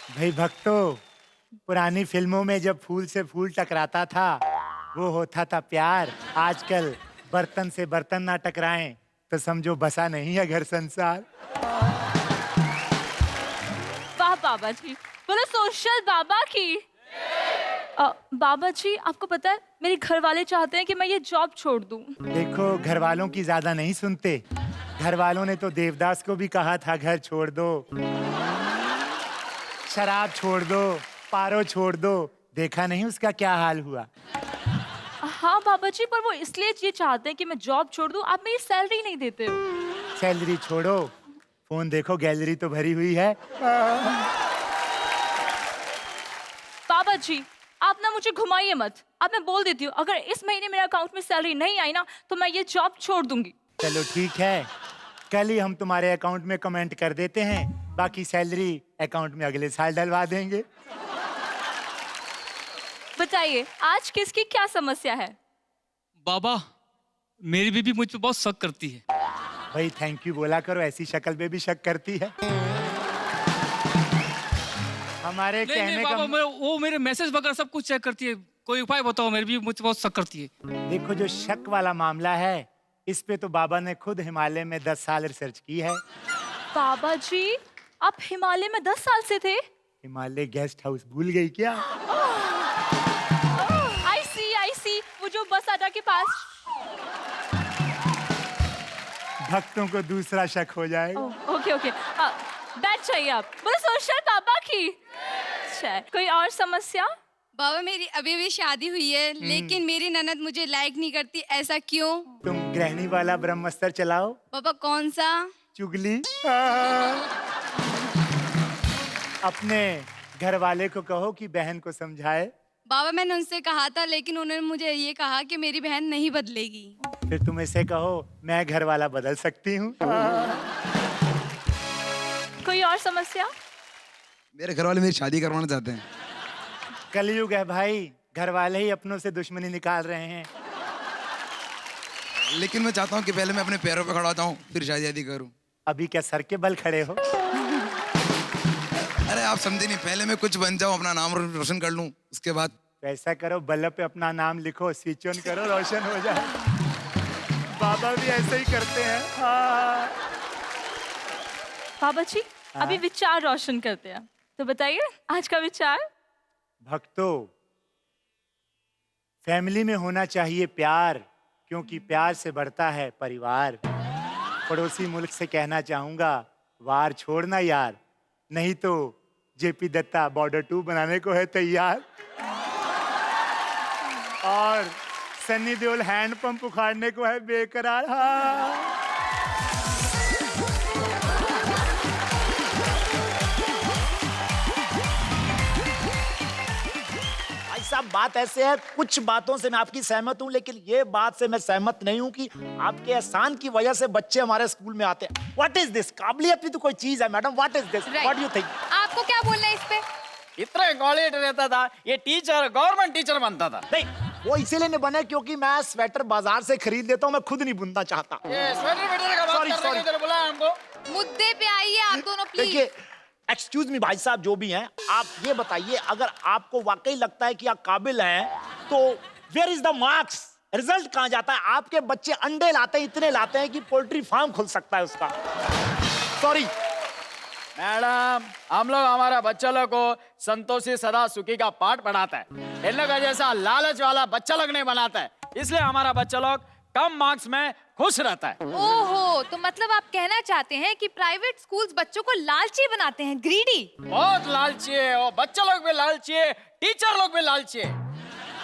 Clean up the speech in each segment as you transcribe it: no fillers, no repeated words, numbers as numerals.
भाई भक्तों, पुरानी फिल्मों में जब फूल से फूल टकराता था वो होता था प्यार। आजकल बर्तन से बर्तन ना टकराएं तो समझो बसा नहीं है घर संसार। वाह बाबा जी, बोलो सोशल बाबा की। बाबा जी, आपको पता है मेरे घर वाले चाहते हैं कि मैं ये जॉब छोड़ दूं। देखो, घर वालों की ज्यादा नहीं सुनते। घर वालों ने तो देवदास को भी कहा था घर छोड़ दो, शराब छोड़ दो, पारो छोड़ दो। देखा नहीं उसका क्या हाल हुआ। हाँ बाबा जी, पर वो इसलिए ये चाहते हैं कि मैं जॉब छोड़ दूं। आप मेरी सैलरी नहीं देते हो। सैलरी छोड़ो, फोन देखो, गैलरी तो भरी हुई है। बाबा जी, आप ना मुझे घुमाइए मत। अब मैं बोल देती हूँ, अगर इस महीने मेरे अकाउंट में सैलरी नहीं आई ना तो मैं ये जॉब छोड़ दूंगी। चलो ठीक है, कल ही हम तुम्हारे अकाउंट में कमेंट कर देते हैं, बाकी सैलरी अकाउंट में अगले साल डलवा देंगे। बताइए, आज किसकी क्या समस्या है? बाबा, मेरी बीबी मुझ पे बहुत शक करती है। भाई थैंक यू बोला करो, ऐसी शक्ल पे भी शक करती है। हमारे नहीं कहने नहीं का बाबा, वो मेरे मैसेज वगैरह सब कुछ चेक करती है। कोई उपाय बताओ, मेरी बीबी मुझ पे बहुत शक करती है। देखो, जो शक वाला मामला है इस पे तो बाबा ने खुद हिमालय में 10 साल रिसर्च की है। बाबा जी, आप हिमालय में 10 साल से थे? हिमालय गेस्ट हाउस भूल गई क्या? आई सी, वो जो बस अड्डा के पास। भक्तों को दूसरा शक हो जाएगा। ओके ओके, बैठ जाइए आप। बोलो सोशल बाबा की। अच्छा, कोई और समस्या? बाबा, मेरी अभी अभी शादी हुई है लेकिन मेरी ननद मुझे लाइक नहीं करती, ऐसा क्यों? तुम गृहिणी वाला ब्रह्मास्त्र चलाओ। बाबा, कौन सा? चुगली। अपने घर वाले को कहो कि बहन को समझाए। बाबा, मैंने उनसे कहा था लेकिन उन्होंने मुझे ये कहा कि मेरी बहन नहीं बदलेगी। फिर तुम इसे कहो मैं घर वाला बदल सकती हूँ। कोई और समस्या? मेरे घर वाले मेरी शादी करवाना चाहते हैं। कलयुग है भाई, घर वाले ही अपनों से दुश्मनी निकाल रहे हैं। लेकिन मैं चाहता हूँ कि पहले मैं अपने पैरों पे खड़ा होता हूँ फिर शादी करूँ। अभी क्या सर के बल खड़े हो? अरे आप समझे नहीं, पहले मैं कुछ बन जाऊँ, अपना नाम रोशन कर लूँ, उसके बाद। तो ऐसा करो, बल्ब पे अपना नाम लिखो, स्विच ऑन करो, रोशन हो जाए। बाबा भी ऐसे ही करते हैं। हाँ। बाबा जी, अभी विचार रोशन करते हैं, तो बताइए आज का विचार। भक्तों, फैमिली में होना चाहिए प्यार, क्योंकि प्यार से बढ़ता है परिवार। पड़ोसी मुल्क से कहना चाहूंगा, वार छोड़ना यार, नहीं तो जेपी दत्ता बॉर्डर 2 बनाने को है तैयार। और सन्नी देओल हैंडपंप उखाड़ने को है बेकरार। हाँ। भाई साहब, बात ऐसे है, कुछ बातों से मैं आपकी सहमत हूँ लेकिन ये बात से मैं सहमत नहीं हूँ कि आपके एहसान की वजह से बच्चे हमारे स्कूल में आते हैं। What is this? काबिलियत भी तो कोई चीज है madam. What is this? What do you think? आपको क्या बोलना है इस पे? इतना कॉलेज रहता था, ये टीचर गवर्नमेंट टीचर बनता था। नहीं, वो इसीलिए नहीं बने क्योंकि मैं स्वेटर बाजार से खरीद लेता हूँ, मैं खुद नहीं बुनना चाहता। ये स्वेटर वेटर का बात Sorry, करने sorry. के लिए बुलाया हमको। मुद्दे पे आइए आप दोनों प्लीज। देखिए, एक्सक्यूज मी भाई साहब, जो भी हैं, आप ये बताइए, अगर आपको वाकई लगता है कि आप काबिल हैं तो where is the marks? Result कहाँ जाता है? आपके बच्चे अंडे लाते हैं, इतने लाते हैं कि पोल्ट्री फार्म खुल सकता है उसका। सॉरी मैडम, हम लोग हमारा बच्चा लोग को संतोषी सदा सुखी का पाठ पढ़ाता है। इन लोग का जैसा लालच वाला बच्चा लोग नहीं बनाता है, इसलिए हमारा बच्चा लोग कम मार्क्स में खुश रहता है। ओहो, तो मतलब आप कहना चाहते हैं कि प्राइवेट स्कूल्स बच्चों को लालची बनाते हैं, ग्रीडी। बहुत लालची है, और बच्चा लोग भी लालची है, टीचर लोग भी लालची है।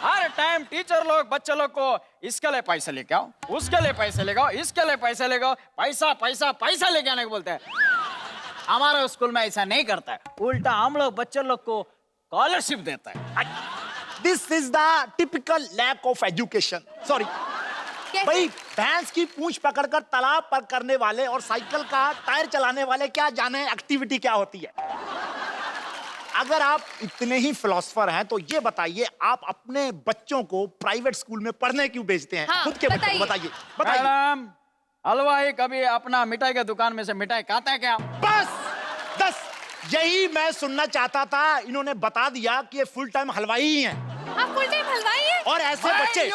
हर टाइम टीचर लोग बच्चे लोग को इसके लिए पैसे लेके आओ, उसके लिए पैसे लेके आओ, इसके लिए पैसे लेके आओ, पैसा पैसा पैसा लेके आने को बोलते हैं। हमारे स्कूल में ऐसा नहीं करता है, उल्टा हम लोग बच्चे लोग को स्कॉलरशिप देता है। This is the typical lack of education. Sorry भाई, भैंस की पूंछ पकड़कर तालाब पर करने वाले और साइकिल का टायर चलाने वाले क्या जाने एक्टिविटी क्या होती है। अगर आप इतने ही फिलोसफर हैं तो ये बताइए, आप अपने बच्चों को प्राइवेट स्कूल में पढ़ने क्यों भेजते हैं? हाँ, खुद के बच्चों को बताइए। बताइए। मैडम, हलवाई कभी अपना मिठाई के दुकान में से मिठाई खाता है क्या? बस 10 यही मैं सुनना चाहता था, इन्होंने बता दिया कि ये फुल टाइम हलवाई ही हैं। आप फुल टाइम हलवाई हैं? और ऐसे बच्चे,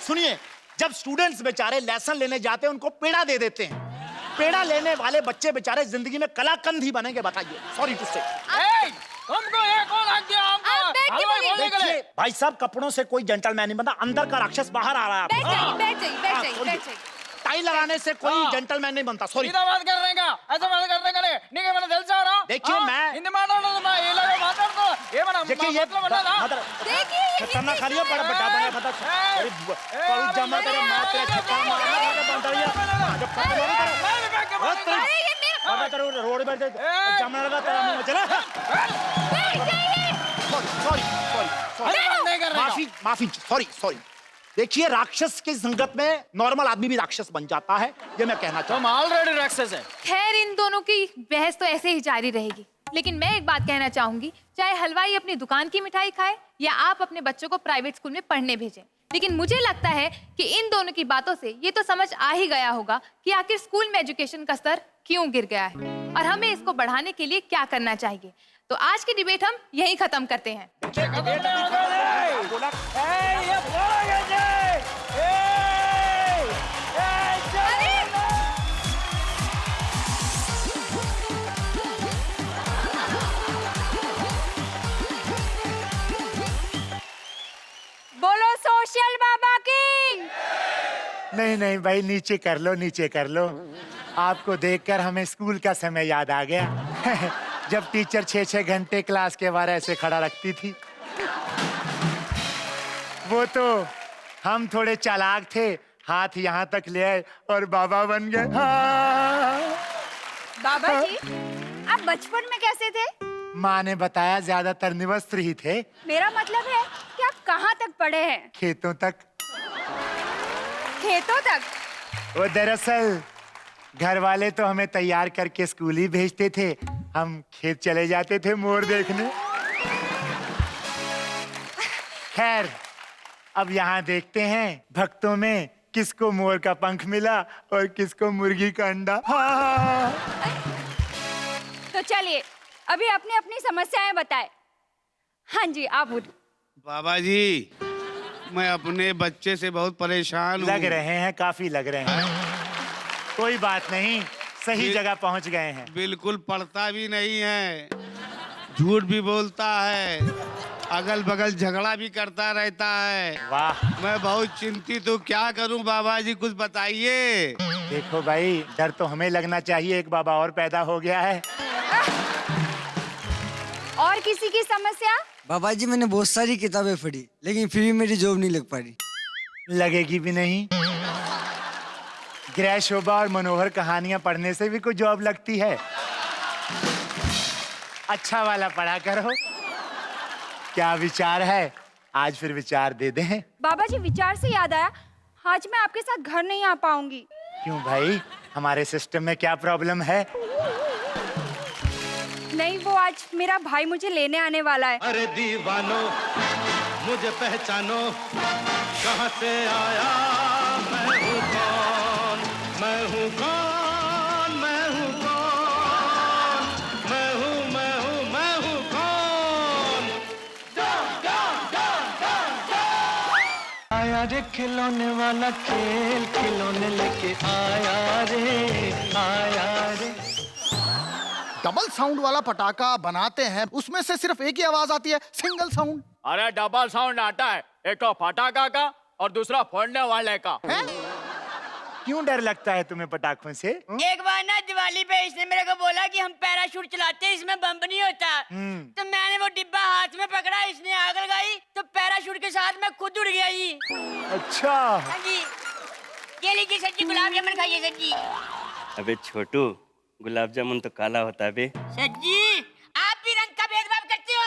सुनिए, जब स्टूडेंट्स बेचारे लेसन लेने जाते हैं उनको पेड़ा दे देते हैं। पेड़ा लेने वाले बच्चे बेचारे जिंदगी में कलाकंद ही बनेंगे, बताइए। सॉरी टू से। तुमको ये कौन रख दिया हमको? आप बैठ के हलवाई बोलिए। बोलने के लिए। देखिए भाई साहब, कपड़ों से कोई जेंटलमैन नहीं बनता, अंदर का राक्षस बाहर आ रहा है। बैठ जाइए, हाँ। बैठ जाइए, बैठ हाँ, जाइए, sorry। बैठ जाइए। टाई लगाने से कोई हाँ। जेंटलमैन नहीं बनता, सॉरी। सीधा बात कर रहे का, ऐसा बात करने के लिए नहीं कि मैंने दिल से आ रहा। देखिए, मैं- हिंदी मानो ना ये लगा मातर तो ये बना देखिए ये मतलब बना ना। देखिए ये खतरनाक हिंदी खा लिया, बड़ा बड़ा बड़ा बड़ा अरे कल जमा तेरे मां तेरे छक्का मारना तेरे बंदरिया जब पता नहीं तेरे अरे ये मेरा अबे तेरे रोड पे जमने लगा तेरा मुंह चला। बैठ जाइए। सॉरी माफी सॉरी। देखिए, राक्षस की संगत में नॉर्मल आदमी भी राक्षस बन जाता है, ये मैं कहना चाहता हूँ। तुम ऑलरेडी राक्षस है। खैर, इन दोनों की बहस तो ऐसे ही जारी रहेगी, लेकिन मैं एक बात कहना चाहूंगी, चाहे हलवाई अपनी दुकान की मिठाई खाए या आप अपने बच्चों को प्राइवेट स्कूल में पढ़ने भेजें, लेकिन मुझे लगता है कि इन दोनों की बातों से ये तो समझ आ ही गया होगा कि आखिर स्कूल में एजुकेशन का स्तर क्यों गिर गया है और हमें इसको बढ़ाने के लिए क्या करना चाहिए। तो आज की डिबेट हम यहीं खत्म करते हैं। बोलो सोशल बाबा की। नहीं भाई, नीचे कर लो, नीचे कर लो। आपको देखकर हमें स्कूल का समय याद आ गया जब टीचर 6-6 घंटे क्लास के बाहर ऐसे खड़ा रखती थी। वो तो हम थोड़े चालाक थे, हाथ यहाँ तक ले आए और बाबा बन गए। हाँ। बाबा जी, आप बचपन में कैसे थे? माँ ने बताया ज्यादातर निवस्त्र ही थे। मेरा मतलब है कि आप कहाँ तक पढ़े हैं? खेतों तक। खेतों तक? वो दरअसल घर वाले तो हमें तैयार करके स्कूल ही भेजते थे, हम खेत चले जाते थे मोर देखने। खैर, अब यहाँ देखते हैं भक्तों में किसको मोर का पंख मिला और किसको मुर्गी का अंडा। हाँ। तो चलिए अभी अपनी अपनी समस्याएं बताएं। हाँ जी, आप बोलिए। बाबा जी, मैं अपने बच्चे से बहुत परेशान हूँ। लग रहे हैं, काफी लग रहे हैं। कोई बात नहीं, सही जगह पहुंच गए हैं। बिल्कुल पढ़ता भी नहीं है, झूठ भी बोलता है, अगल बगल झगड़ा भी करता रहता है। वाह। मैं बहुत चिंतित हूँ, क्या करूँ बाबा जी, कुछ बताइए। देखो भाई, डर तो हमें लगना चाहिए, एक बाबा और पैदा हो गया है। और किसी की समस्या? बाबा जी, मैंने बहुत सारी किताबें पढ़ी लेकिन फिर भी मेरी जॉब नहीं लग पा रही। लगेगी भी नहीं। ग्रह शोभा और मनोहर कहानियां पढ़ने से भी कोई जॉब लगती है? अच्छा वाला पढ़ा करो। क्या विचार है? आज फिर विचार दे दें। बाबा जी, विचार से याद आया, आज मैं आपके साथ घर नहीं आ पाऊंगी। क्यों भाई, हमारे सिस्टम में क्या प्रॉब्लम है? नहीं, वो आज मेरा भाई मुझे लेने आने वाला है। अरे दीवानो, मुझे पहचानो, कहाँ से आया, मैं हूँ कौन, मैं हूँ कौन, मैं हूँ कौन, मैं हूँ कौन। आया रे खिलौने वाला खेल, खिलौने लेके आया रे। डबल साउंड वाला पटाखा बनाते हैं, उसमें से सिर्फ एक ही आवाज आती है, सिंगल साउंड। अरे डबल साउंड आता है, एक तो पटाखा का और दूसरा फोड़ने वाले का। क्यों डर लगता है तुम्हें पटाखों से? एक बार ना दिवाली पे इसने मेरे को बोला कि हम पैराशूट चलाते हैं, इसमें बम नहीं होता। तो मैंने वो डिब्बा हाथ में पकड़ा, इसने आग लगाई तो पैराशूट के साथ मैं खुद उड़ गया जी। अच्छा। हाँ जी, ये लीजिए सर जी, गुलाब जामुन खाइए सर जी। अबे छोटू, गुलाब जामुन तो काला होता है बे। सर जी, आप भी रंग का भेदभाव करते हो।